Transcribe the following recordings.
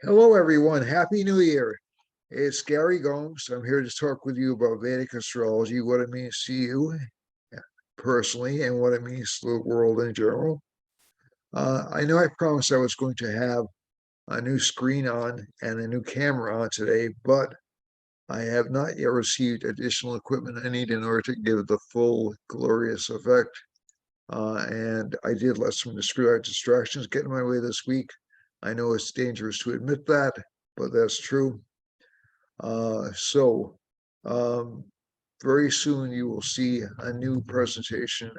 Hello, everyone. Happy New Year. It's Gary Gomes. I'm here to talk with you about Vedic astrology, what it means to you personally, and what it means to the world in general. I know I promised I was going to have a new screen on and a new camera on today, but I have not yet received additional equipment I need in order to give the full glorious effect. And I did let some distractions get in my way this week. I know it's dangerous to admit that, but that's true. So very soon you will see a new presentation,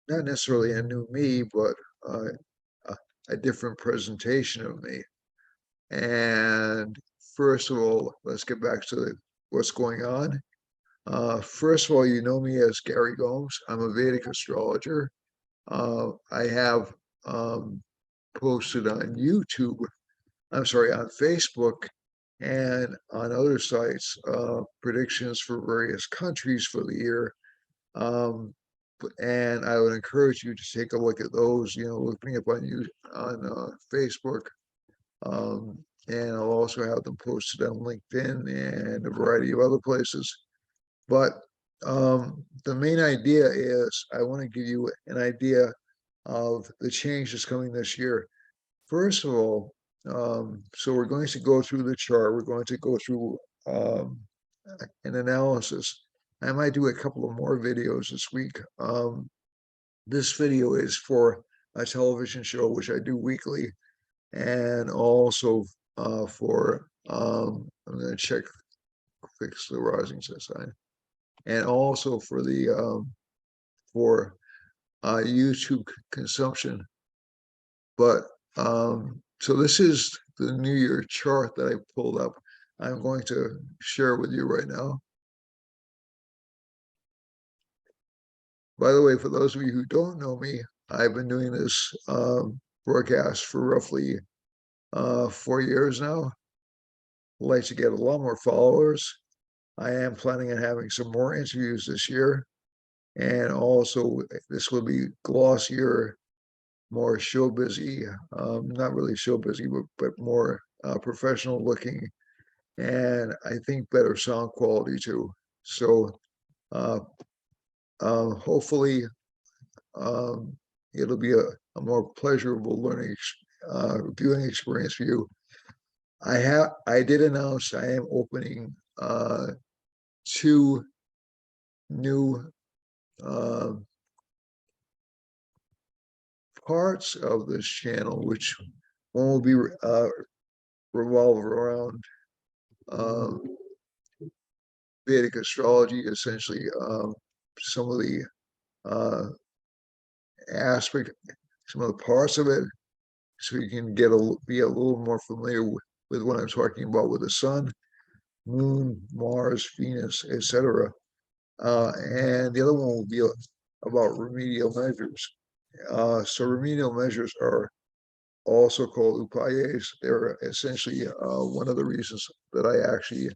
not necessarily a new me, but uh, a, a different presentation of me. And first of all, let's get back to what's going on. First of all, you know me as Gary Gomes. I'm a Vedic astrologer. I have posted on YouTube, I'm sorry, on Facebook and on other sites, predictions for various countries for the year. Um, and I would encourage you to take a look at those, look me up on Facebook. Um, and I'll also have them posted on LinkedIn and a variety of other places. But the main idea is I want to give you an idea of the changes coming this year. First of all, so we're going to go through the chart. We're going to go through an analysis. I might do a couple of more videos this week. This video is for a television show, which I do weekly, and also I'm going to fix the rising sun sign, and also for the for YouTube consumption. But so this is the New Year chart that I pulled up. I'm going to share with you right now. By the way, for those of you who don't know me, I've been doing this broadcast for roughly 4 years now. I'd like to get a lot more followers. I am planning on having some more interviews this year. And also, this will be glossier, more show busy, not really show busy, but more professional looking, and I think better sound quality too. So uh, hopefully it'll be a more pleasurable viewing experience for you. I did announce I am opening two new uh, parts of this channel, which one will be revolve around Vedic astrology, essentially some of the uh, aspect, some of the parts of it, so you can be a little more familiar with what I'm talking about with the sun, moon, Mars, Venus, etc. And the other one will be about remedial measures. So remedial measures are also called upayas. They're essentially one of the reasons that I actually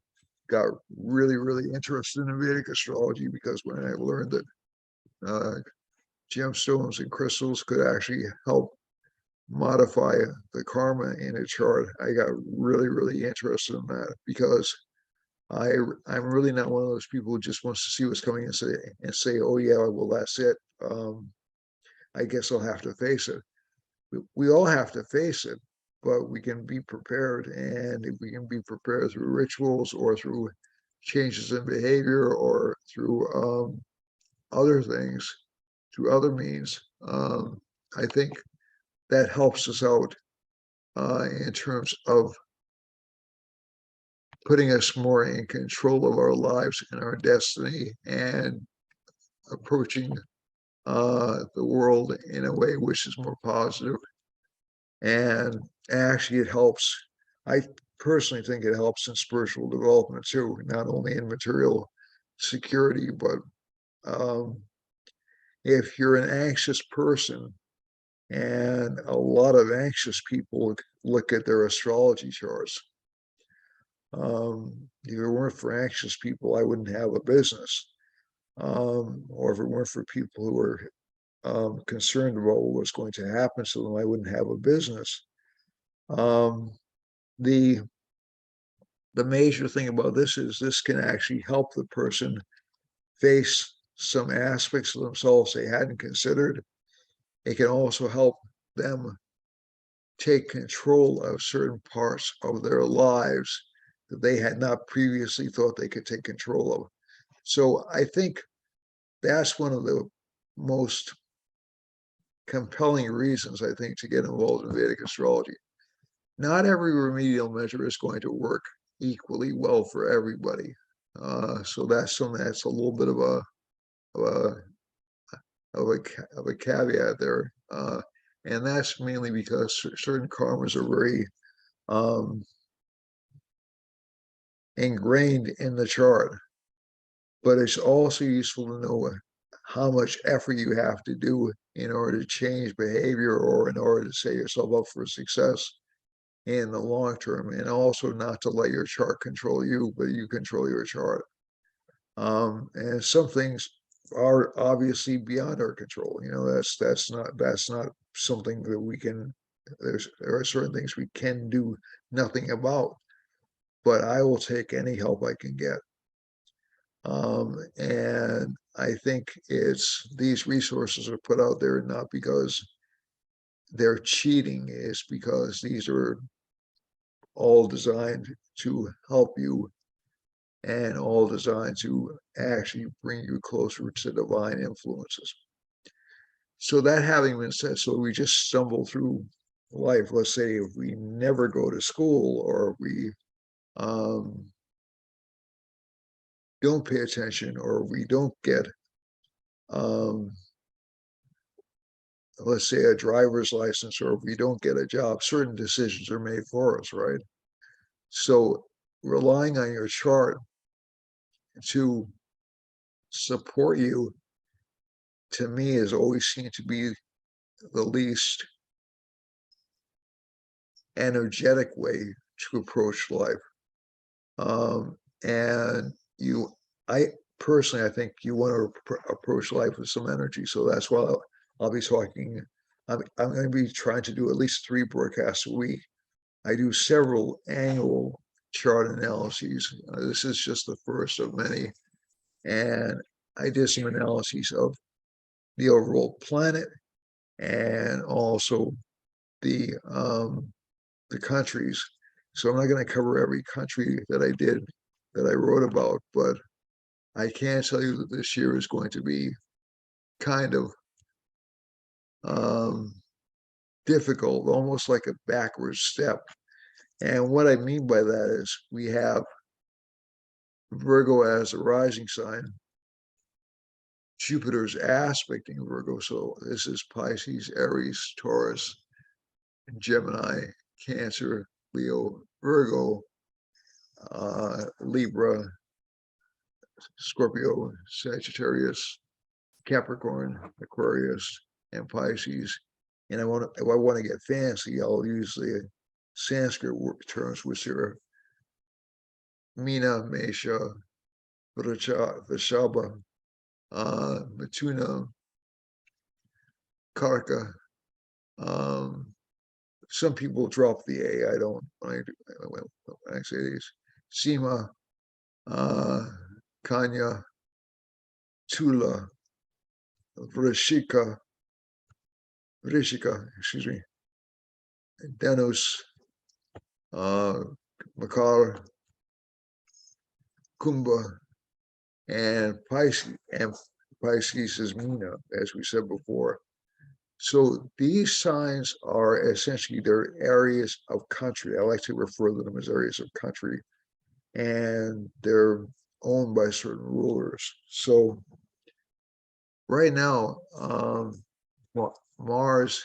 got really, really interested in Vedic astrology, because when I learned that uh, gemstones and crystals could actually help modify the karma in a chart, I got really, really interested in that, because I'm really not one of those people who just wants to see what's coming and say, oh yeah, well that's it. I guess I'll have to face it. We all have to face it, but we can be prepared, and if we can be prepared through rituals or through changes in behavior or through other things, through other means, I think that helps us out in terms of putting us more in control of our lives and our destiny, and approaching the world in a way which is more positive. And actually, it helps. I personally think it helps in spiritual development too, not only in material security, but um, if you're an anxious person, and a lot of anxious people look at their astrology charts. If it weren't for anxious people, I wouldn't have a business. Or if it weren't for people who were concerned about what was going to happen to them, I wouldn't have a business. Um, the major thing about this is this can actually help the person face some aspects of themselves they hadn't considered. It can also help them take control of certain parts of their lives that they had not previously thought they could take control of. So I think that's one of the most compelling reasons, I think, to get involved in Vedic astrology. Not every remedial measure is going to work equally well for everybody. So that's something that's a little bit of a of a caveat there, and that's mainly because certain karmas are very ingrained in the chart. But it's also useful to know how much effort you have to do in order to change behavior or in order to set yourself up for success in the long term, and also not to let your chart control you, but you control your chart. And some things are obviously beyond our control. That's not something that we can. There are certain things we can do nothing about, but I will take any help I can get. And I think it's these resources are put out there not because they're cheating, it's because these are all designed to help you and all designed to actually bring you closer to divine influences. So that having been said, so we just stumble through life. Let's say if we never go to school or we don't pay attention or we don't get let's say a driver's license, or if we don't get a job, certain decisions are made for us, right? So relying on your chart to support you, to me, has always seemed to be the least energetic way to approach life. And I personally, I think you want to approach life with some energy. So that's why I'll be talking. I'm going to be trying to do at least 3 broadcasts a week. I do several annual chart analyses. This is just the first of many. And I did some analyses of the overall planet and also the countries. So I'm not going to cover every country that I wrote about, but I can tell you that this year is going to be kind of um, difficult, almost like a backward step. And what I mean by that is we have Virgo as a rising sign. Jupiter's aspecting Virgo. So this is Pisces, Aries, Taurus, Gemini, Cancer, Leo, Virgo, Libra, Scorpio, Sagittarius, Capricorn, Aquarius, and Pisces. And if I want to get fancy, I'll use the Sanskrit terms, which are Mina, Mesha, Vrishabha, Mituna, Karka. Some people drop the A. I don't when I say these. Sima, Kanya, Tula, Vrishika, excuse me, Denus, Makar, Kumbha, and Pisces is Mina, as we said before. So these signs are essentially their areas of country. I like to refer to them as areas of country, and they're owned by certain rulers. So right now, well, Mars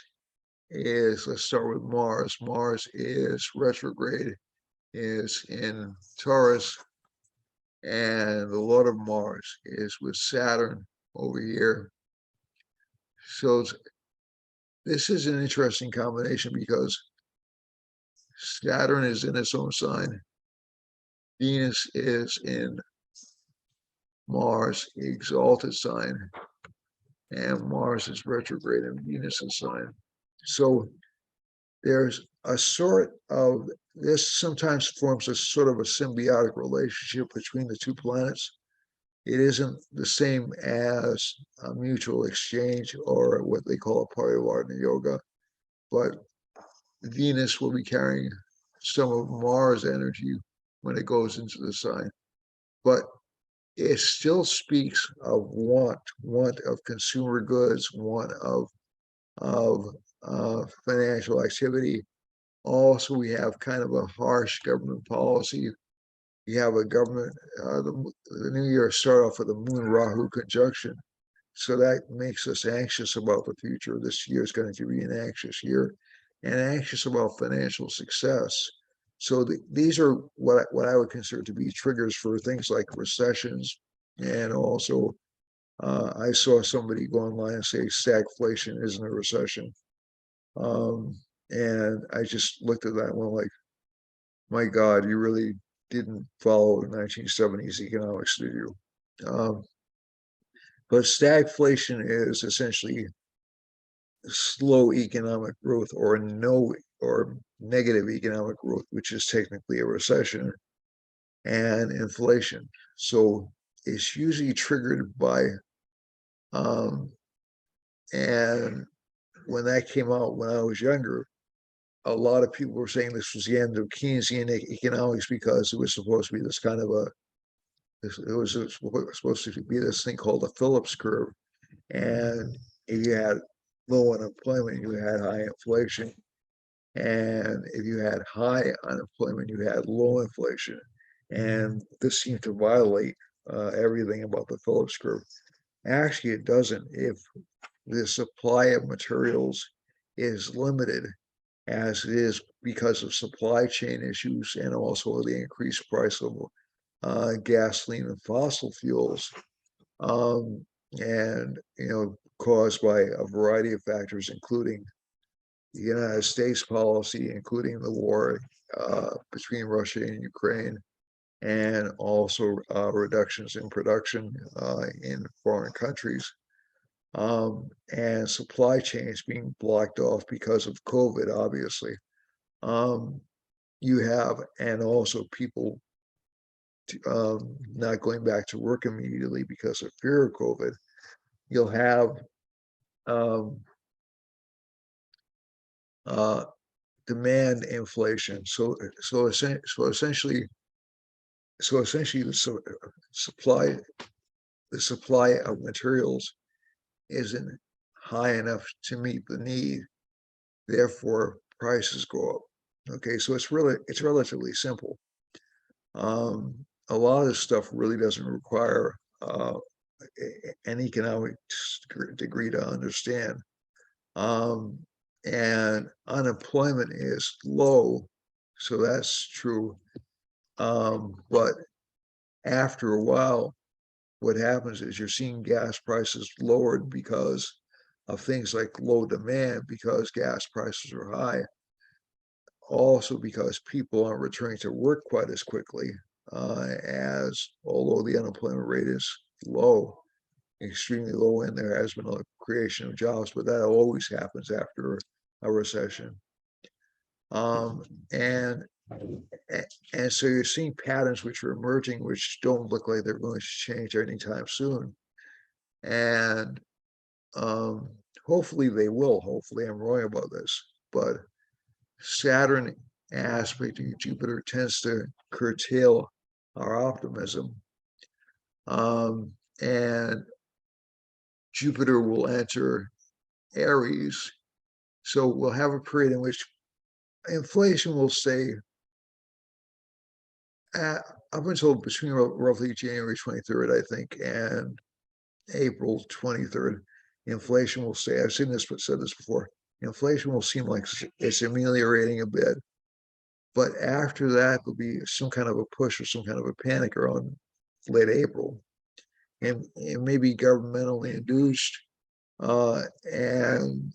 is, let's start with Mars. Mars is retrograde, is in Taurus, and the Lord of Mars is with Saturn over here. So this is an interesting combination because Saturn is in its own sign. Venus is in Mars' exalted sign, and Mars is retrograde in Venus's sign. So there's a sort of, this sometimes forms a sort of a symbiotic relationship between the two planets. It isn't the same as a mutual exchange or what they call a parivartana yoga, but Venus will be carrying some of Mars energy when it goes into the sign. But it still speaks of want of consumer goods, want of financial activity. Also, we have kind of a harsh government policy. You have a government, the new year start off with a Moon Rahu conjunction. So that makes us anxious about the future. This year is going to be an anxious year and anxious about financial success. So these are what I would consider to be triggers for things like recessions. And also, I saw somebody go online and say stagflation isn't a recession. And I just looked at that one like, my God, you really didn't follow 1970s economics, did you? But stagflation is essentially slow economic growth or no or negative economic growth, which is technically a recession, and inflation. So it's usually triggered by, and when that came out when I was younger, a lot of people were saying this was the end of Keynesian economics because it was supposed to be this kind of a, it was supposed to be this thing called the Phillips curve. And if you had low unemployment, you had high inflation. And if you had high unemployment, you had low inflation. And this seemed to violate everything about the Phillips curve. Actually, it doesn't. If the supply of materials is limited, as it is because of supply chain issues and also the increased price of gasoline and fossil fuels, and caused by a variety of factors, including the United States policy, including the war between Russia and Ukraine, and also reductions in production in foreign countries, and supply chains being blocked off because of COVID, obviously. You have, and also people not going back to work immediately because of fear of COVID. You'll have um, uh, demand inflation. So essentially, supply the supply of materials isn't high enough to meet the need. Therefore, prices go up. Okay, so it's relatively simple. A lot of this stuff really doesn't require an economic degree to understand. And unemployment is low, so that's true. But after a while, what happens is you're seeing gas prices lowered because of things like low demand, because gas prices are high. Also because people aren't returning to work quite as quickly, as although the unemployment rate is low, extremely low, and there has been a creation of jobs, but that always happens after a recession. Um, and and so you're seeing patterns which are emerging, which don't look like they're going to change anytime soon. And hopefully they will. Hopefully I'm wrong about this, but Saturn aspect of Jupiter tends to curtail our optimism. And Jupiter will enter Aries. So we'll have a period in which inflation will stay at, up until between roughly January 23rd, I think, and April 23rd. Inflation will stay. I've seen this, but said this before. Inflation will seem like it's ameliorating a bit. But after that, there'll be some kind of a push or some kind of a panic around late April. And it may be governmentally induced. And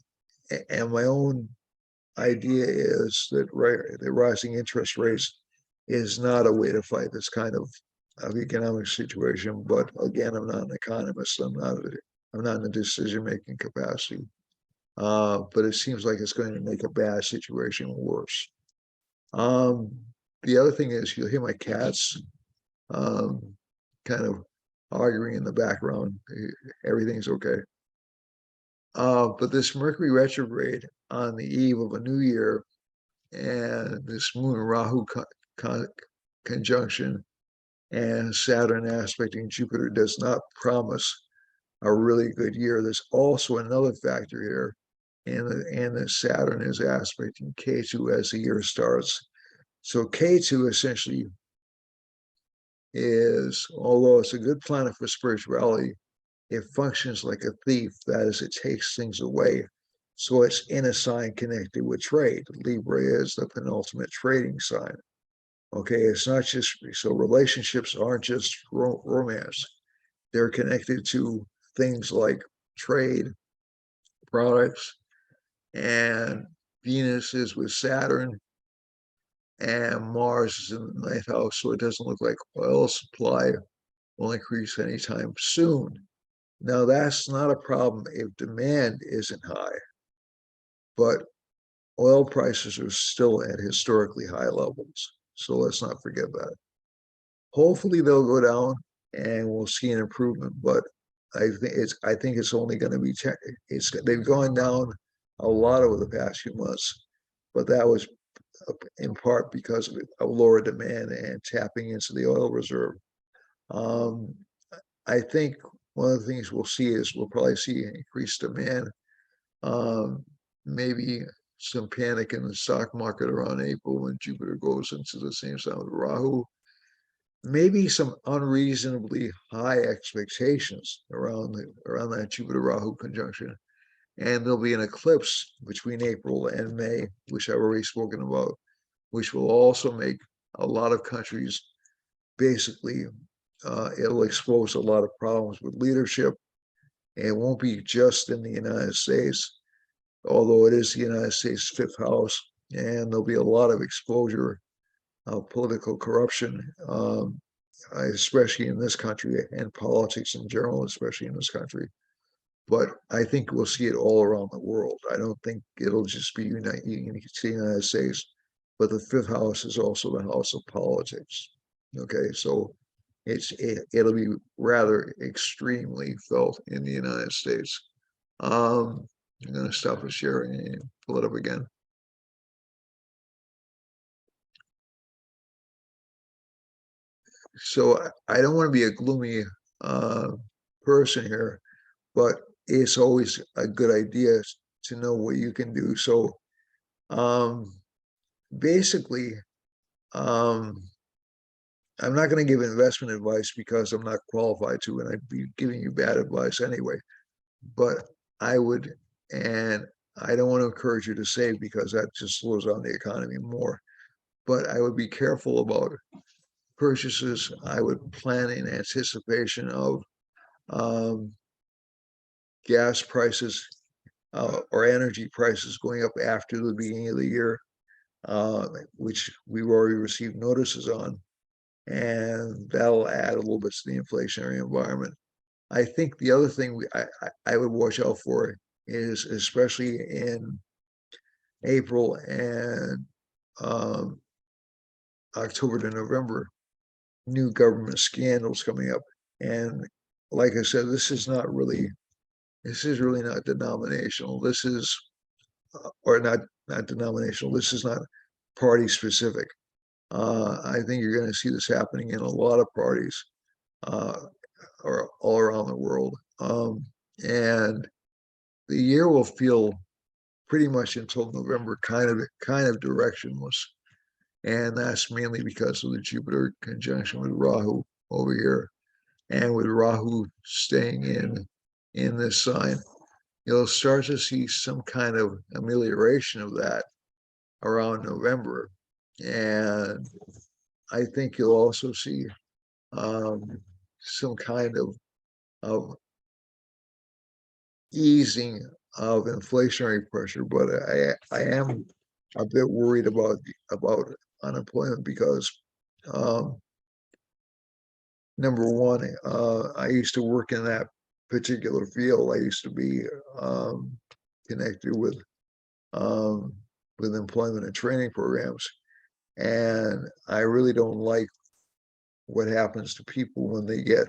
my own idea is that the rising interest rates is not a way to fight this kind of economic situation. But again, I'm not an economist. I'm not in a decision-making capacity. but it seems like it's going to make a bad situation worse. Um, the other thing is you'll hear my cats kind of arguing in the background. Everything's okay. But this Mercury retrograde on the eve of a new year and this Moon Rahu conjunction and Saturn aspecting Jupiter does not promise a really good year. There's also another factor here, and the Saturn is aspecting K2 as the year starts. So K2 essentially is, although it's a good planet for spirituality, it functions like a thief. That is, it takes things away. So it's in a sign connected with trade. Libra is the penultimate trading sign. Okay, it's not just, so relationships aren't just romance. They're connected to things like trade, products, and Venus is with Saturn, and Mars is in the ninth house. So it doesn't look like oil supply will increase anytime soon. Now, that's not a problem if demand isn't high, but oil prices are still at historically high levels. So let's not forget that. Hopefully they'll go down and we'll see an improvement, but I think it's only going to be they've gone down a lot over the past few months, but that was in part because of lower demand and tapping into the oil reserve. Um, I think one of the things we'll see is we'll probably see increased demand, um, maybe some panic in the stock market around April when Jupiter goes into the same sign with Rahu. Maybe some unreasonably high expectations around that Jupiter Rahu conjunction, and there'll be an eclipse between April and May, which I've already spoken about, which will also make a lot of countries basically. It'll expose a lot of problems with leadership. It won't be just in the United States, although it is the United States fifth house, and there'll be a lot of exposure of political corruption, especially in this country, and politics in general, especially in this country. But I think we'll see it all around the world. I don't think it'll just be unique to the United States, but the fifth house is also the house of politics. Okay, so it'll be rather extremely felt in the United States. I'm going to stop the sharing and pull it up again. So I don't want to be a gloomy person here, but it's always a good idea to know what you can do. So basically, um, I'm not going to give investment advice because I'm not qualified to, and I'd be giving you bad advice anyway. But I would, and I don't want to encourage you to save because that just slows down the economy more. But I would be careful about purchases. I would plan in anticipation of um, gas prices or energy prices going up after the beginning of the year, which we've already received notices on, and that'll add a little bit to the inflationary environment. I think the other thing I would watch out for is, especially in April and um, October to November, new government scandals coming up. And like I said, this is really not denominational. This is, or not denominational. This is not party specific. I think you're going to see this happening in a lot of parties, uh, or all around the world. And the year will feel pretty much until November kind of directionless, and that's mainly because of the Jupiter conjunction with Rahu over here, and with Rahu staying in this sign. You'll start to see some kind of amelioration of that around November, and I think you'll also see some kind of easing of inflationary pressure. But I am a bit worried about unemployment because um, number one, I used to work in that particular field. I used to be connected with employment and training programs. And I really don't like what happens to people when they get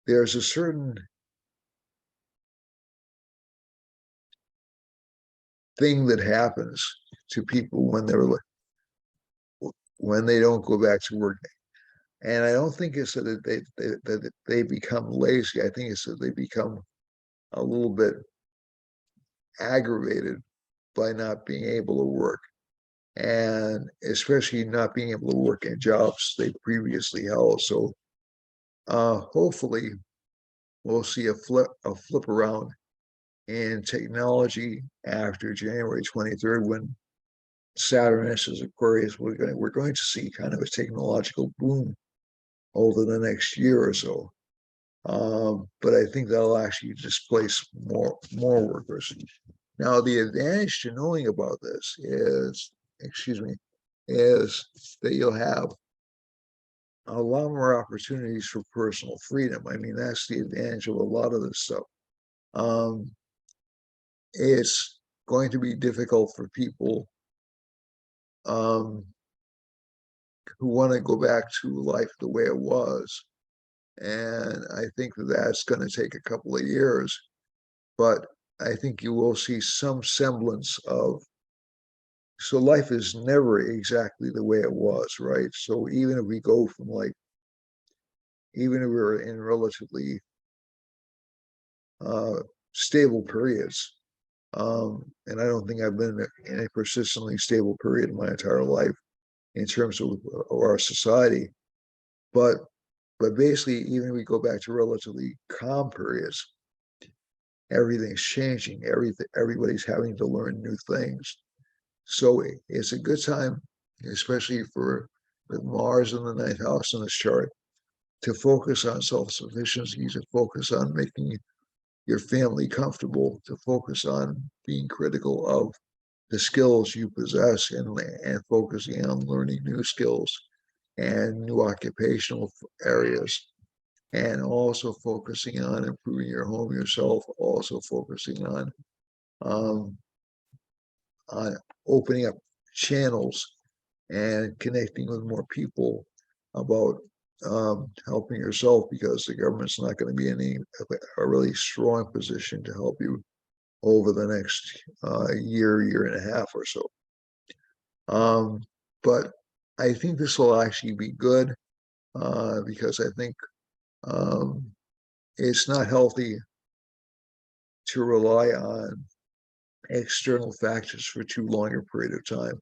there's a certain thing that happens to people when they don't go back to work. And I don't think it's that they become lazy. I think it's that they become a little bit aggravated by not being able to work, and especially not being able to work in jobs they previously held. So hopefully we'll see a flip around in technology after January 23rd, when Saturn enters Aquarius. We're going to see kind of a technological boom over the next year or so. But I think that'll actually displace more workers. Now, the advantage to knowing about this is, is that you'll have a lot more opportunities for personal freedom. I mean, that's the advantage of a lot of this stuff. It's going to be difficult for people who want to go back to life the way it was. And I think that that's going to take a couple of years, but I think you will see some semblance of, so life is never exactly the way it was, right? So even if we go from even if we're in relatively stable periods, and I don't think I've been in a persistently stable period in my entire life in terms of our society, but basically, even if we go back to relatively calm periods, everything's changing. Everybody's having to learn new things. So it's a good time, especially with Mars in the ninth house in this chart, to focus on self-sufficiency, to focus on making your family comfortable, to focus on being critical of the skills you possess, and focusing on learning new skills and new occupational areas, and also focusing on improving your home yourself, also focusing um, on opening up channels and connecting with more people about helping yourself, because the government's not going to be in a really strong position to help you over the next year and a half or so. But I think this will actually be good, because I think it's not healthy to rely on external factors for too long a period of time.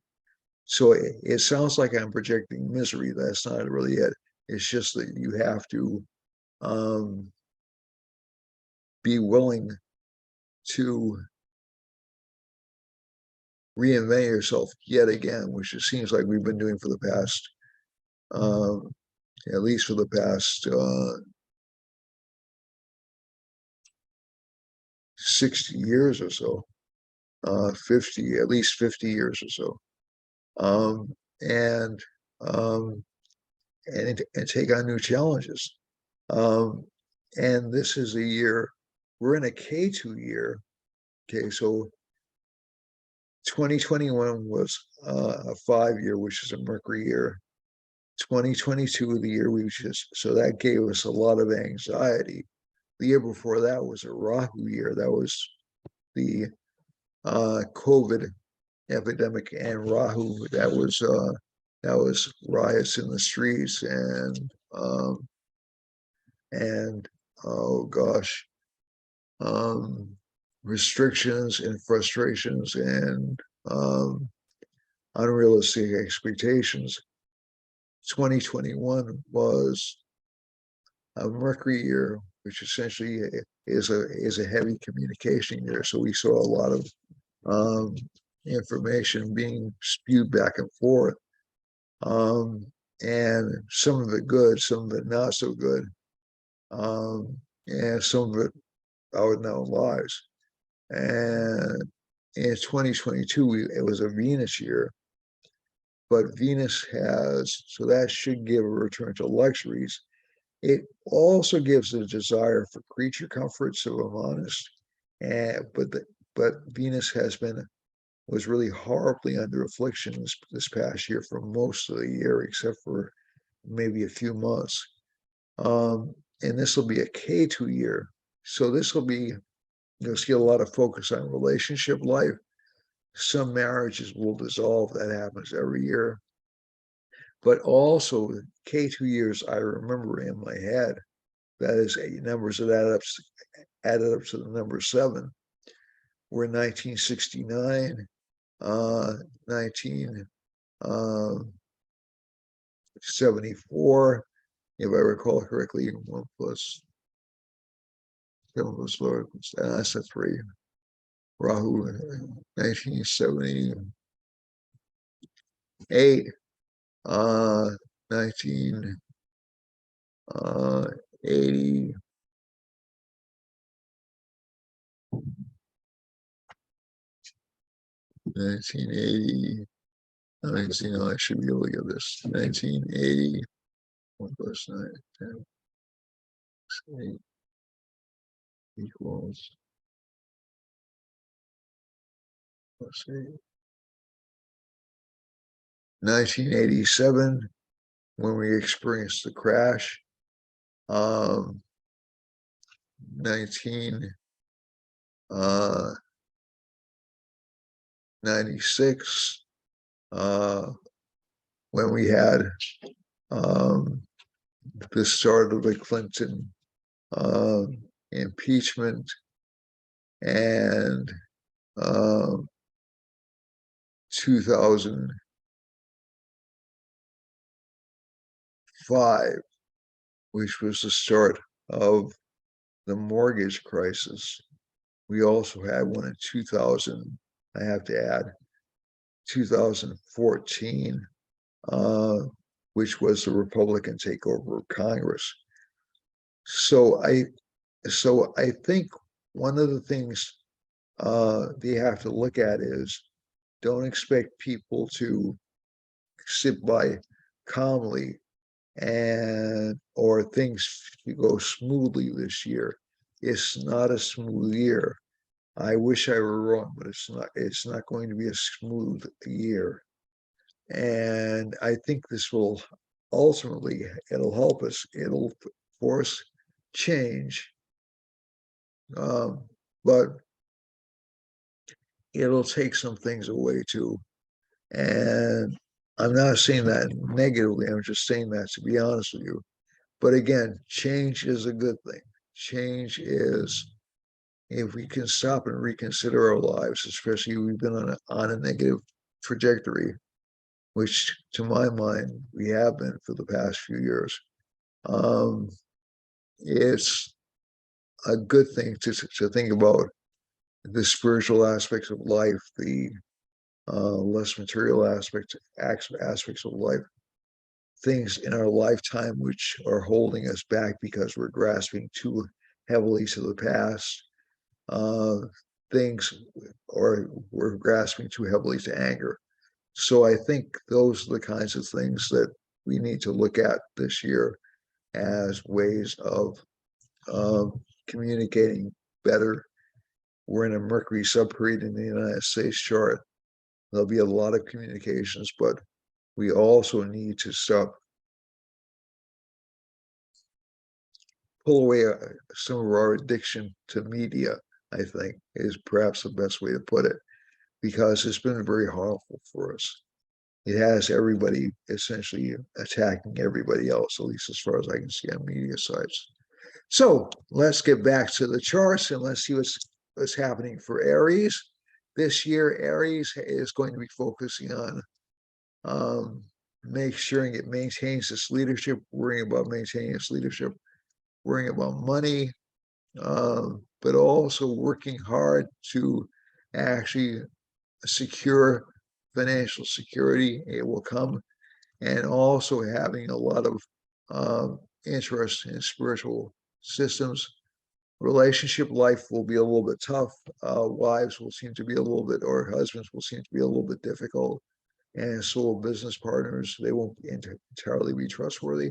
So it sounds like I'm projecting misery. That's not really it. It's just that you have to be willing to reinvent yourself yet again, which it seems like we've been doing for the past, at least for the past 60 years or so, 50, at least 50 years or so, um, and um, and take on new challenges. Um, and this is a year, we're in a K2 year. Okay, so 2021 was a 5-year, which is a Mercury year. 2022, the year so that gave us a lot of anxiety. The year before that was a Rahu year. That was the COVID epidemic, and Rahu, that was riots in the streets, and oh gosh, um, restrictions and frustrations and unrealistic expectations. 2021 was a Mercury year, which essentially is a heavy communication year. So we saw a lot of information being spewed back and forth, and some of it good, some of it not so good, and some of it out and out lies. And in 2022, it was a Venus year, but Venus so that should give a return to luxuries. It also gives a desire for creature comforts, if I'm honest. But Venus was really horribly under affliction this past year for most of the year, except for maybe a few months. And this will be a K2 year. So this will be, you'll see a lot of focus on relationship life. Some marriages will dissolve. That happens every year. But also K2 years, I remember in my head, that is numbers that added up to the number 7, were 1969, 1974, if I recall correctly, 1 plus 7 plus 4, that's a 3. Rahu, 1978, 1980, 1980. I should be able to get this. 1980, 1 plus 9, 10, 8 equals plus 8. 1987, when we experienced the crash. 1996, when we had the start of the Clinton impeachment, and 2005, which was the start of the mortgage crisis. We also had one in 2000, I have to add, 2014, which was the Republican takeover of Congress. So I think one of the things they have to look at is, don't expect people to sit by calmly or things to go smoothly this year. It's not a smooth year. I wish I were wrong, but it's not going to be a smooth year. And I think this will ultimately, it'll help us. It'll force change, but it'll take some things away too. And I'm not saying that negatively. I'm just saying that to be honest with you. But again, change is a good thing. Change is, if we can stop and reconsider our lives, especially we've been on a negative trajectory, which to my mind, we have been for the past few years. It's a good thing to think about the spiritual aspects of life, the less material aspects of life, things in our lifetime which are holding us back because we're grasping too heavily to the past, things, or we're grasping too heavily to anger. So I think those are the kinds of things that we need to look at this year as ways of communicating better. We're in a Mercury subperiod in the United States chart. There'll be a lot of communications, but we also need to pull away some of our addiction to media, I think, is perhaps the best way to put it, because it's been very harmful for us. It has everybody essentially attacking everybody else, at least as far as I can see on media sites. So let's get back to the charts and let's see what's happening for Aries. This year, Aries is going to be focusing on make sure it maintains its leadership, worrying about maintaining its leadership, worrying about money, but also working hard to actually secure financial security. It will come, and also having a lot of interest in spiritual systems. Relationship life will be a little bit tough. Wives will seem to be a little bit, or husbands will seem to be a little bit difficult. And so business partners, they won't entirely be trustworthy.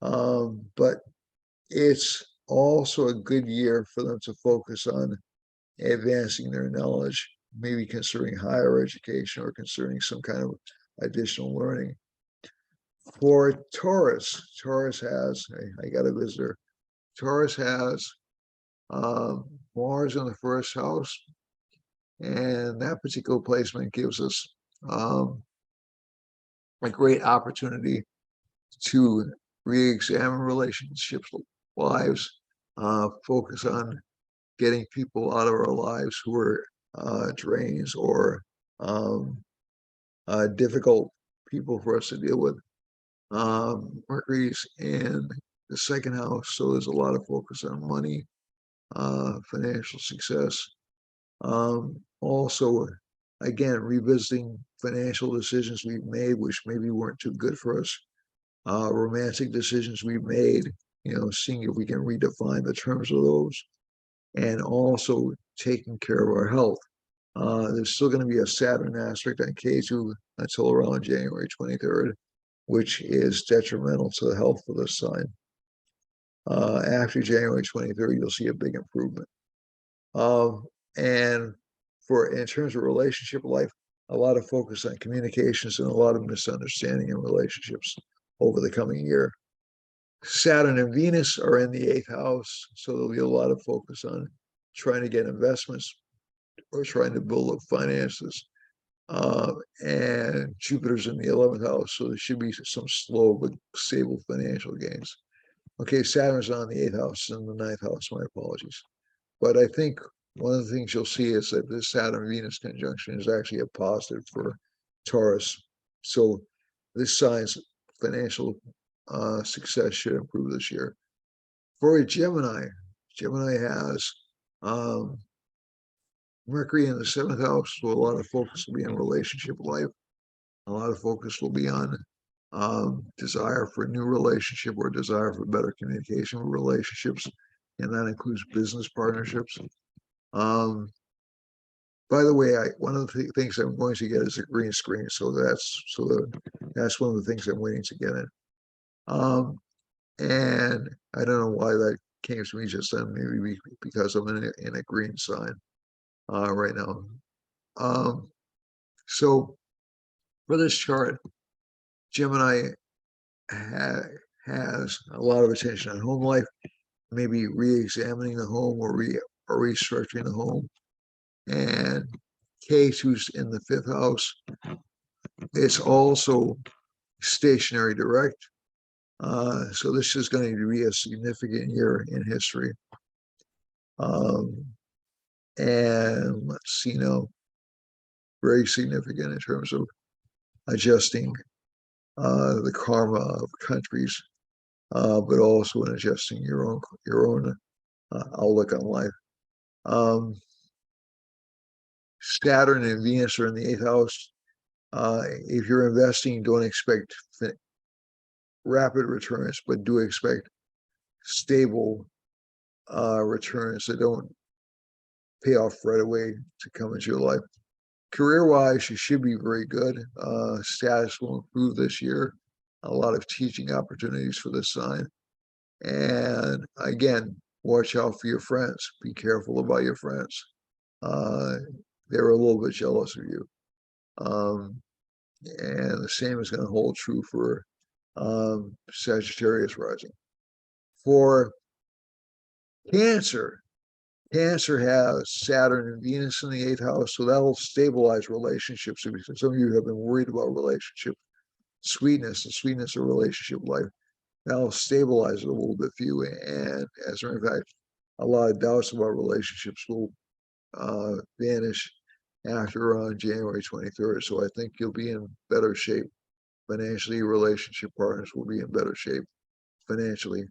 But it's also a good year for them to focus on advancing their knowledge, maybe considering higher education or considering some kind of additional learning. For Taurus has, I got a visitor, Taurus has Mars in the first house, and that particular placement gives us a great opportunity to re-examine relationships, lives, focus on getting people out of our lives who are drains or difficult people for us to deal with. Mercury's in the second house, so there's a lot of focus on money, financial success. Also, again, revisiting financial decisions we've made, which maybe weren't too good for us. Romantic decisions we've made, seeing if we can redefine the terms of those, and also taking care of our health. There's still going to be a Saturn aspect on K2 until around January 23rd, which is detrimental to the health of the sign. After January 23rd, you'll see a big improvement. And in terms of relationship life, a lot of focus on communications and a lot of misunderstanding in relationships over the coming year. Saturn and Venus are in the 8th house, so there'll be a lot of focus on trying to get investments or trying to build up finances. And Jupiter's in the 11th house, so there should be some slow but stable financial gains. Okay, Saturn's on the 8th house and the 9th house, my apologies. But I think one of the things you'll see is that this Saturn-Venus conjunction is actually a positive for Taurus. So this sign's financial success should improve this year. For a Gemini has Mercury in the 7th house, so a lot of focus will be on relationship life. A lot of focus will be on desire for a new relationship or desire for better communication with relationships, and that includes business partnerships. By the way, one of the things I'm going to get is a green screen, so that's one of the things I'm waiting to get in. And I don't know why that came to me just then, maybe because I'm in a green sign right now. So for this chart, Gemini has a lot of attention on home life, maybe re-examining the home or restructuring the home. And K2's in the 5th house. It's also stationary direct. So this is going to be a significant year in history. And let's see now, very significant in terms of adjusting the karma of countries, but also in adjusting your own outlook on life. Saturn and Venus are in the 8th house. If you're investing, don't expect rapid returns, but do expect stable returns that don't pay off right away to come into your life. Career-wise, you should be very good. Status will improve this year. A lot of teaching opportunities for this sign. And again, watch out for your friends. Be careful about your friends. They're a little bit jealous of you. And the same is going to hold true for Sagittarius rising. For Cancer has Saturn and Venus in the 8th house, so that'll stabilize relationships. Some of you have been worried about relationship sweetness of relationship life. That'll stabilize it a little bit for you. And as a matter of fact, a lot of doubts about relationships will vanish after January 23rd. So I think you'll be in better shape financially. Relationship partners will be in better shape financially.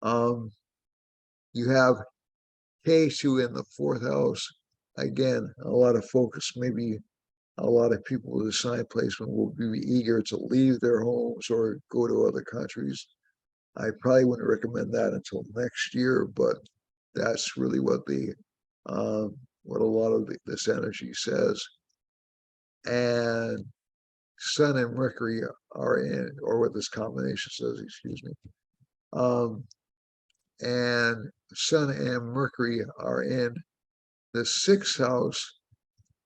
You have K2 in the 4th house. Again, a lot of focus. Maybe a lot of people with a sign placement will be eager to leave their homes or go to other countries. I probably wouldn't recommend that until next year, but that's really what what a lot of this energy says. And Sun and Mercury are in, or what this combination says, excuse me. Um, and Sun and Mercury are in the sixth house.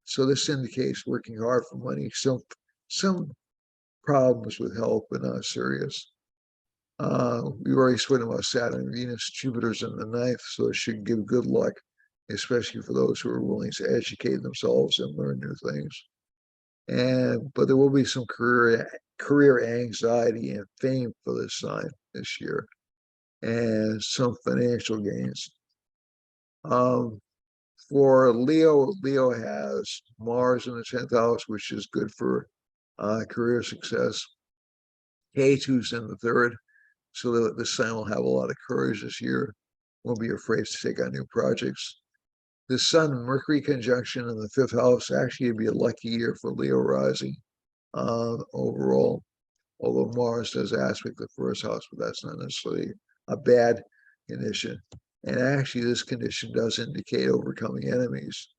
So this indicates working hard for money. Some problems with health, but not serious. We already spoken about Saturn, Venus, Jupiter's in the ninth, so it should give good luck, especially for those who are willing to educate themselves and learn new things. But there will be some career anxiety and fame for this sign this year, and some financial gains. For Leo, Leo has Mars in the 10th house, which is good for career success. K2's in the third, so that this sign will have a lot of courage this year. Won't be afraid to take on new projects. The Sun Mercury conjunction in the fifth house actually would be a lucky year for Leo rising overall. Although Mars does aspect the first house, but that's not necessarily a bad condition. And actually, this condition does indicate overcoming enemies.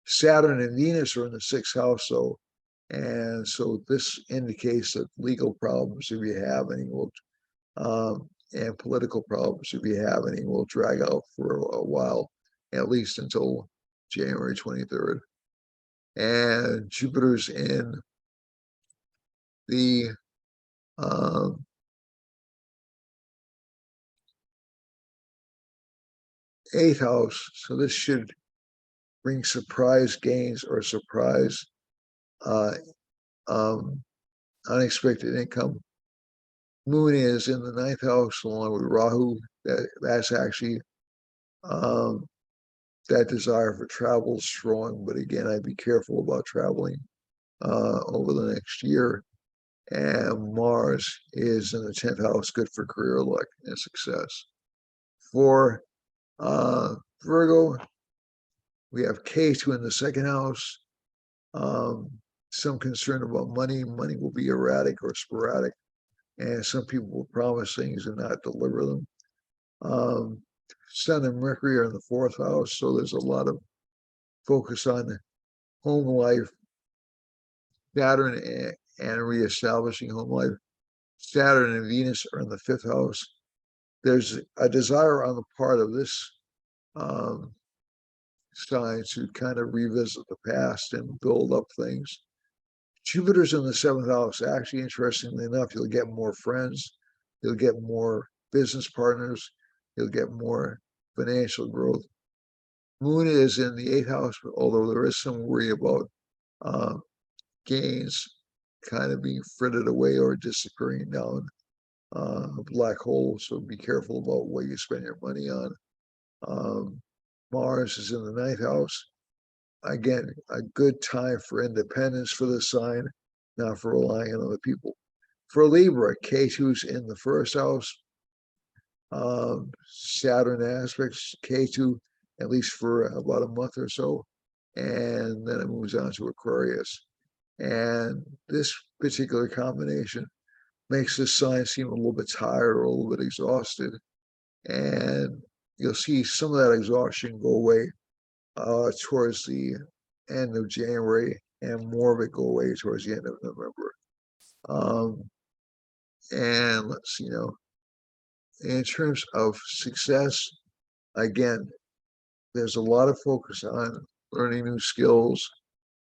Saturn and Venus are in the sixth house, though, and so this indicates that legal problems, if you have any, will and political problems, if you have any, will drag out for a while, at least until January 23rd. And Jupiter's in the eighth house, so this should bring surprise gains or surprise uh, um, unexpected income. Moon is in the ninth house along with Rahu. That's actually that desire for travel is strong, but again, I'd be careful about traveling over the next year. And Mars is in the 10th house, good for career luck and success. For Virgo, we have K2 in the second house. Some concern about money. Money will be erratic or sporadic, and some people will promise things and not deliver them. Sun and Mercury are in the fourth house, so there's a lot of focus on home life, Saturn and reestablishing home life. Saturn and Venus are in the fifth house. There's a desire on the part of this sign to kind of revisit the past and build up things. Jupiter's in the seventh house. Actually, interestingly enough, you'll get more friends, you'll get more business partners, you'll get more financial growth. Moon is in the eighth house, although there is some worry about gains kind of being frittered away or disappearing down a black hole. So be careful about what you spend your money on. Mars is in the ninth house. Again, a good time for independence for the sign, not for relying on other people. For Libra, K2's in the first house. Saturn aspects K2 at least for about a month or so, and then it moves on to Aquarius. And this particular combination makes this sign seem a little bit tired or a little bit exhausted. And you'll see some of that exhaustion go away towards the end of January, and more of it go away towards the end of November. And let's see, in terms of success, again, there's a lot of focus on learning new skills,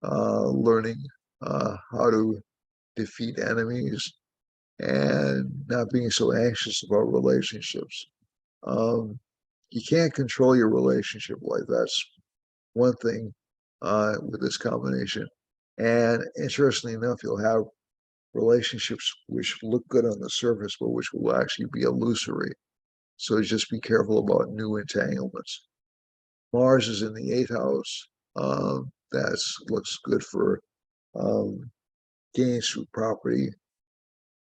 learning how to defeat enemies, and not being so anxious about relationships. You can't control your relationship life. That's one thing with this combination. And interestingly enough, you'll have relationships which look good on the surface, but which will actually be illusory. So just be careful about new entanglements. Mars is in the eighth house. That looks good for gains through property.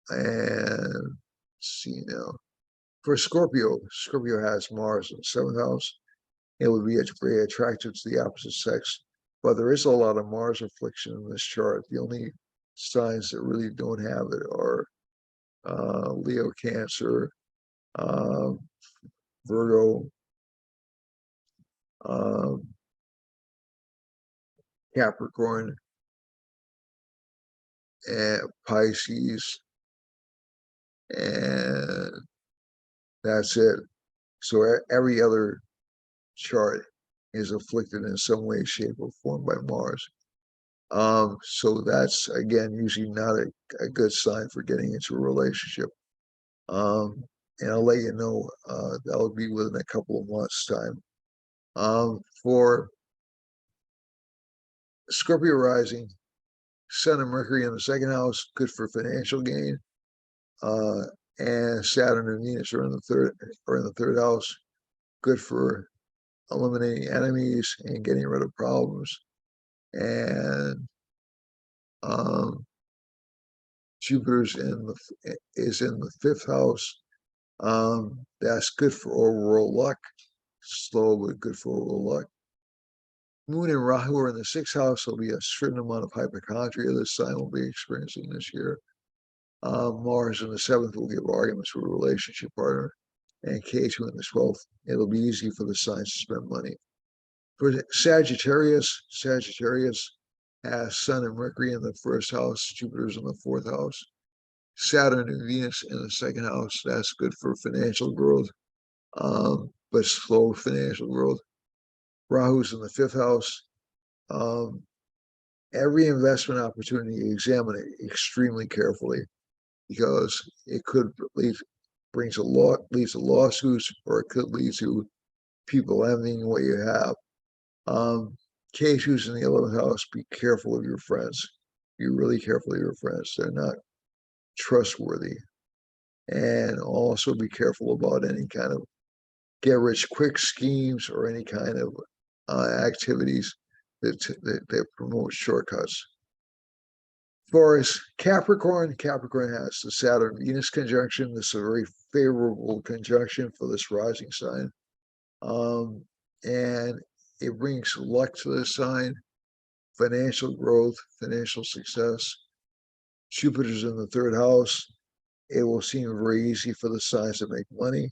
And let's see now. For Scorpio, Scorpio has Mars in the seventh house. It would be very attractive to the opposite sex, but there is a lot of Mars affliction in this chart. The only signs that really don't have it are Leo, Cancer, Virgo, Capricorn, and Pisces, and That's it. So every other chart is afflicted in some way, shape, or form by Mars. So that's again usually not a good sign for getting into a relationship. And I'll let you know that'll be within a couple of months' time. For Scorpio rising, Sun and Mercury in the second house, good for financial gain. And Saturn and Venus are in the third house, good for eliminating enemies and getting rid of problems. And Jupiter's is in the fifth house. That's good for overall luck. Slow, but good for overall luck. Moon and Rahu are in the sixth house. There'll be a certain amount of hypochondria this sign will be experiencing this year. Mars in the seventh will give arguments with a relationship partner, and K2 in the 12th. It'll be easy for the signs to spend money. For Sagittarius has Sun and Mercury in the first house, Jupiter's in the fourth house, Saturn and Venus in the second house. That's good for financial growth, but slow financial growth. Rahu's in the fifth house. Every investment opportunity, examine it extremely carefully because it could leads to lawsuits, or it could lead to people envying what you have. K2's in the 11th house. Be careful of your friends. Be really careful of your friends. They're not trustworthy. And also be careful about any kind of get rich quick schemes or any kind of activities that promote shortcuts. For Capricorn has the Saturn Venus conjunction. This is a very favorable conjunction for this rising sign. And it brings luck to the sign, financial growth, financial success. Jupiter's in the third house. It will seem very easy for the signs to make money.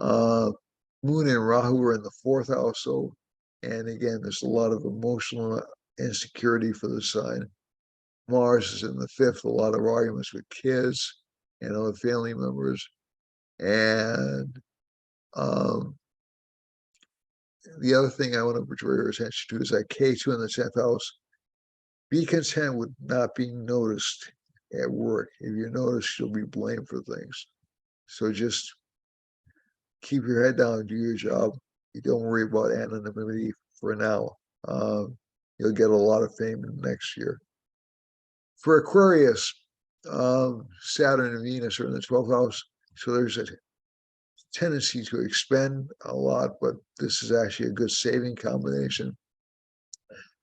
Moon and Rahu are in the fourth house. So, and again, there's a lot of emotional insecurity for the sign. Mars is in the fifth, a lot of arguments with kids and other family members. And the other thing I want to draw your attention to is that K2 in the 10th house. Be content with not being noticed at work. If you're noticed, you'll be blamed for things. So just keep your head down and do your job. You don't worry about anonymity for now. You'll get a lot of fame in next year. For Aquarius, Saturn and Venus are in the 12th house. So there's a tendency to expend a lot, but this is actually a good saving combination.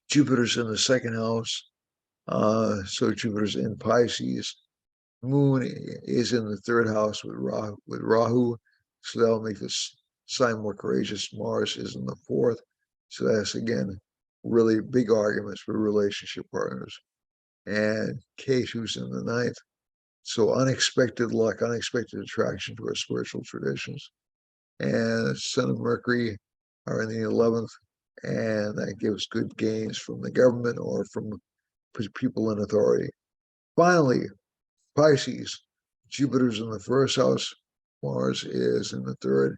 Jupiter's in the second house. So Jupiter's in Pisces. Moon is in the third house with Rahu. So that'll make this sign more courageous. Mars is in the fourth. So that's, again, really big arguments for relationship partners. And K2's in the ninth. So unexpected luck, unexpected attraction to our spiritual traditions. And Sun and Mercury are in the 11th. And that gives good gains from the government or from people in authority. Finally, Pisces, Jupiter's in the first house, Mars is in the third,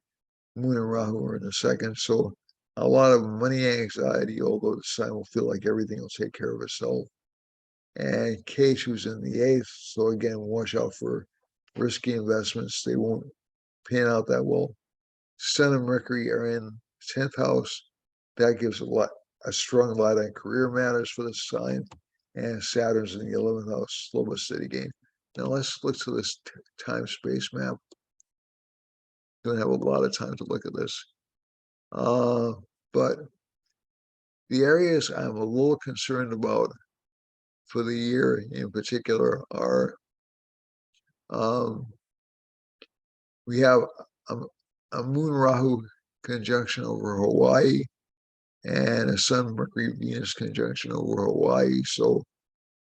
Moon and Rahu are in the second. So a lot of money anxiety, although the sign will feel like everything will take care of itself. And K2's in the eighth. So again, watch out for risky investments. They won't pan out that well. Sun and Mercury are in 10th house. That gives a strong light on career matters for the sign. And Saturn's in the 11th house, slow but steady gain. Now let's look to this time-space map. Don't have a lot of time to look at this. But the areas I'm a little concerned about for the year in particular are we have a Moon Rahu conjunction over Hawaii and a Sun Mercury Venus conjunction over Hawaii. So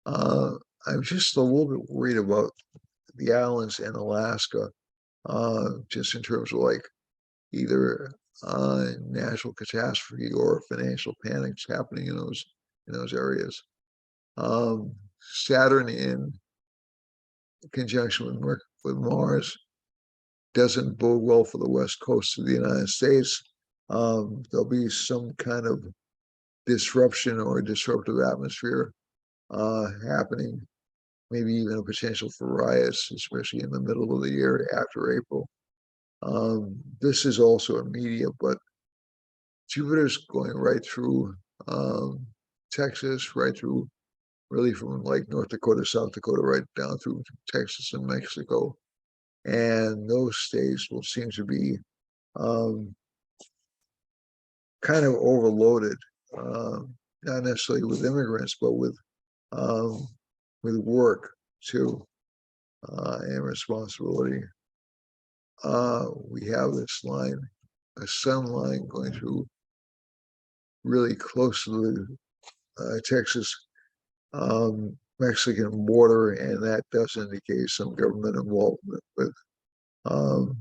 I'm just a little bit worried about the islands and Alaska, just in terms of like either natural catastrophe or financial panics happening in those areas. Saturn in conjunction with Mars doesn't bode well for the west coast of the United States. There'll be some kind of disruption or disruptive atmosphere happening, maybe even a potential for riots, especially in the middle of the year after April. This is also immediate, but Jupiter's going right through Texas, right through really from like North Dakota, South Dakota, right down through Texas and Mexico. And those states will seem to be kind of overloaded, not necessarily with immigrants, but with work too, and responsibility. We have this line, a sun line going through really close to the Texas Mexican border, and that does indicate some government involvement um,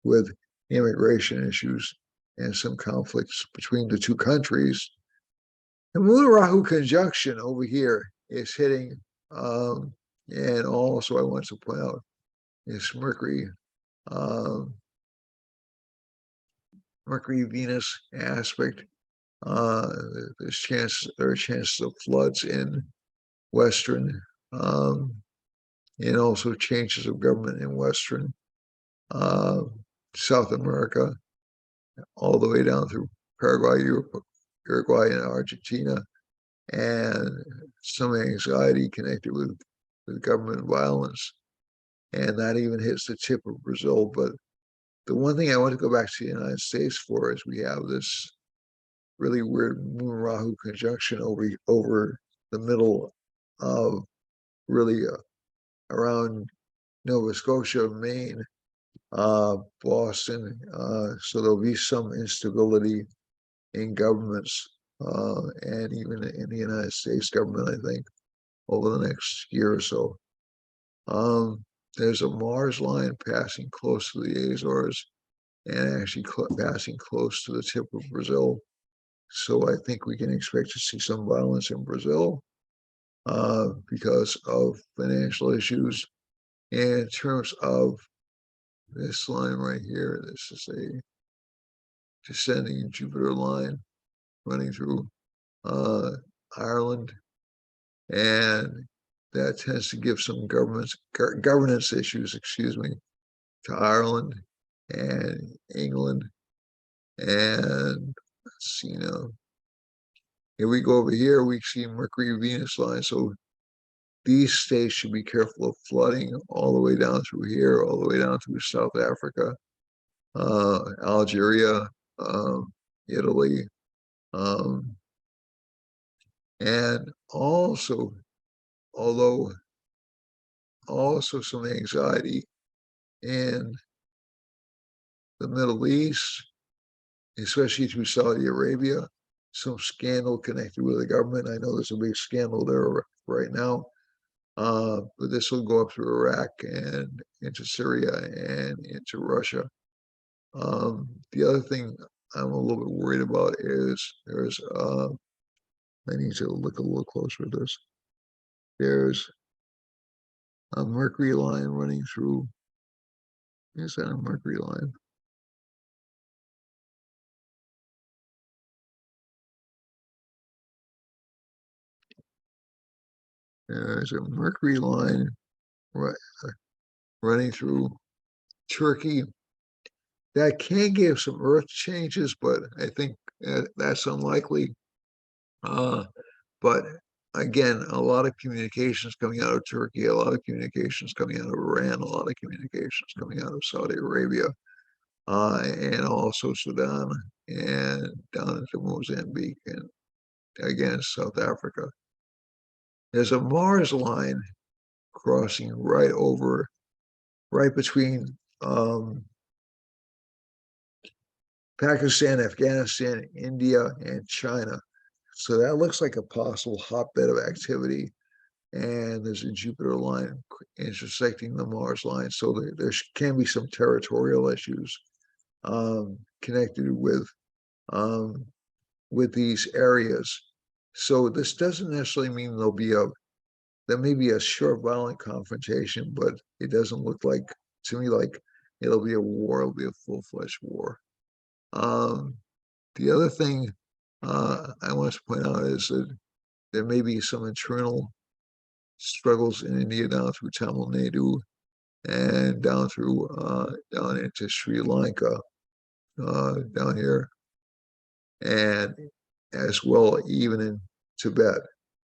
with immigration issues and some conflicts between the two countries. The Moon Rahu conjunction over here is hitting, and also I want to point out this Mercury Venus aspect. There are chances of floods in Western, and also changes of government in Western South America, all the way down through Paraguay, Uruguay, and Argentina, and some anxiety connected with government violence. And that even hits the tip of Brazil. But the one thing I want to go back to the United States for is we have this really weird Moon Rahu conjunction over the middle of really around Nova Scotia, Maine, Boston. So there'll be some instability in governments and even in the United States government, I think, over the next year or so. There's a Mars line passing close to the Azores and actually passing close to the tip of Brazil. So I think we can expect to see some violence in Brazil because of financial issues. And in terms of this line right here, this is a descending Jupiter line running through Ireland, and that tends to give some governance issues, to Ireland and England. And let's see now. If we go over here, we see Mercury Venus line. So these states should be careful of flooding all the way down through here, all the way down through South Africa, Algeria, Italy, and also, although also some anxiety in the Middle East, especially through Saudi Arabia, some scandal connected with the government. I know there's a big scandal there right now, but this will go up through Iraq and into Syria and into Russia. The other thing I'm a little bit worried about is I need to look a little closer at this. There's a Mercury line running through. Is that a Mercury line? There's a Mercury line running through Turkey. That can give some Earth changes, but I think that's unlikely. But again, a lot of communications coming out of Turkey, a lot of communications coming out of Iran, a lot of communications coming out of Saudi Arabia, and also Sudan, and down into Mozambique, and again, South Africa. There's a Mars line crossing right between Pakistan, Afghanistan, India, and China. So that looks like a possible hotbed of activity. And there's a Jupiter line intersecting the Mars line. So there can be some territorial issues connected with these areas. So this doesn't necessarily mean there may be a short violent confrontation, but it doesn't look like to me like it'll be a war, it'll be a full-fledged war. The other thing I want to point out is that there may be some internal struggles in India down through Tamil Nadu and down into Sri Lanka, down here, and as well even in Tibet.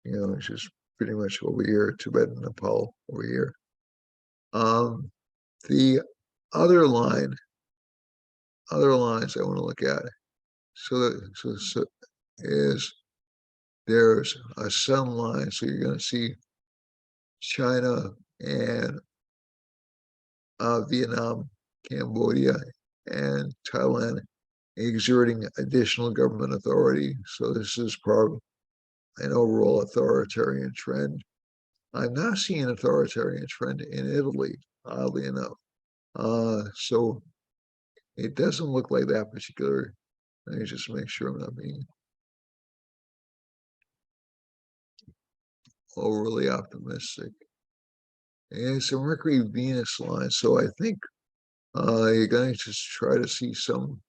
It's just pretty much over here, Tibet and Nepal over here. The other lines I want to look at. So is there's a sun line, so you're going to see China and Vietnam, Cambodia, and Thailand exerting additional government authority. So this is part of an overall authoritarian trend. I'm not seeing an authoritarian trend in Italy, oddly enough. So it doesn't look like that particular. Let me just make sure I'm not being overly optimistic. And it's a Mercury-Venus line, so I think you're going to try to see some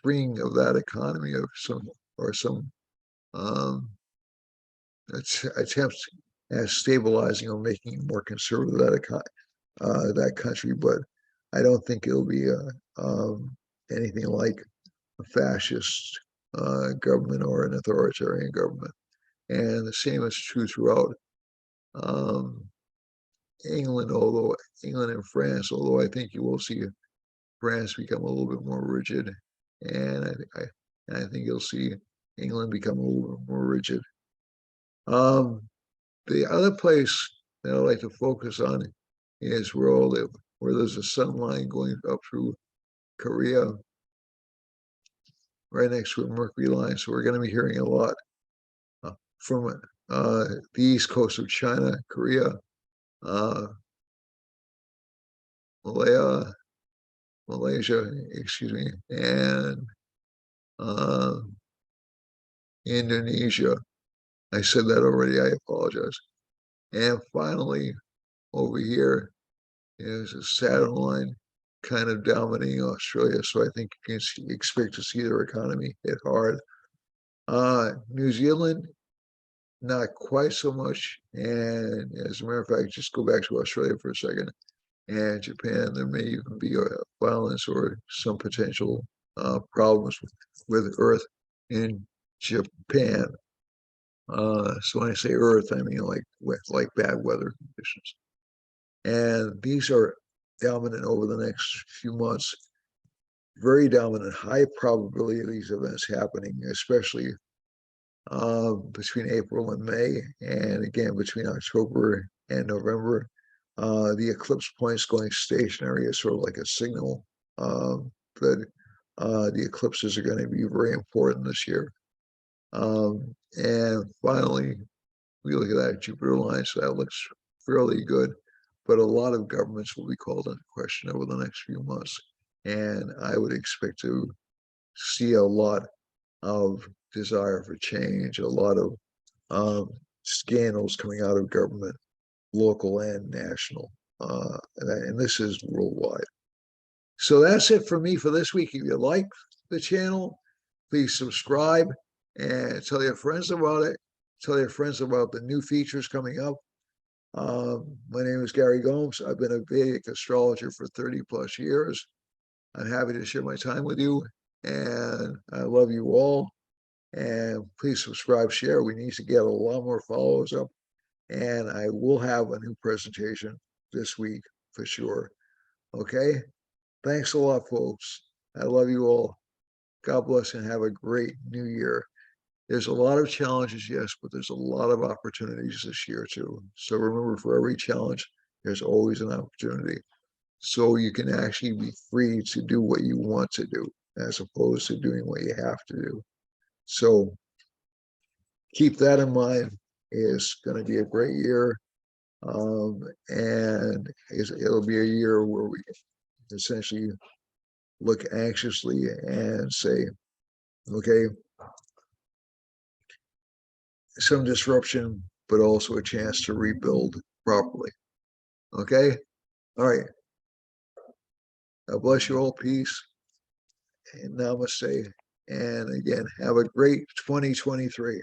freeing of that economy or some um, attempts at stabilizing or making it more conservative that country, but I don't think it'll be anything like a fascist government or an authoritarian government. And the same is true throughout um, England and France, although I think you will see France become a little bit more rigid, and I think you'll see England become a little bit more rigid. The other place that I like to focus on is where there's a sun line going up through Korea, right next to a Mercury line. So we're going to be hearing a lot from the east coast of China, Korea, uh, Malaysia, excuse me, and uh, Indonesia. I said that already. I apologize. And finally, over here is a Saturn line kind of dominating Australia. So I think you can expect to see their economy hit hard. New Zealand, not quite so much. And as a matter of fact, just go back to Australia for a second. And Japan, there may even be violence or some potential problems with Earth in Japan. So when I say Earth, I mean like bad weather conditions. And these are dominant over the next few months. Very dominant, high probability of these events happening, especially between April and May, and again between October and November. The eclipse points going stationary is sort of like a signal that the eclipses are going to be very important this year. And finally, we look at that Jupiter line, so that looks fairly good. But a lot of governments will be called into question over the next few months. And I would expect to see a lot of desire for change, a lot of scandals coming out of government, local and national. And this is worldwide. So that's it for me for this week. If you like the channel, please subscribe and tell your friends about it. Tell your friends about the new features coming up. My name is Gary Gomes. I've been a Vedic astrologer for 30 plus years. I'm happy to share my time with you, and I love you all. And please subscribe, share. We need to get a lot more followers up, and I will have a new presentation this week for sure. Okay? Thanks a lot, folks. I love you all. God bless and have a great new year. There's a lot of challenges, yes, but there's a lot of opportunities this year too. So remember, for every challenge, there's always an opportunity. So you can actually be free to do what you want to do, as opposed to doing what you have to do. So keep that in mind. It's going to be a great year. And it'll be a year where we essentially look anxiously and say, okay, some disruption, but also a chance to rebuild properly. Okay? All right. God bless you all. Peace and namaste. And again, have a great 2023.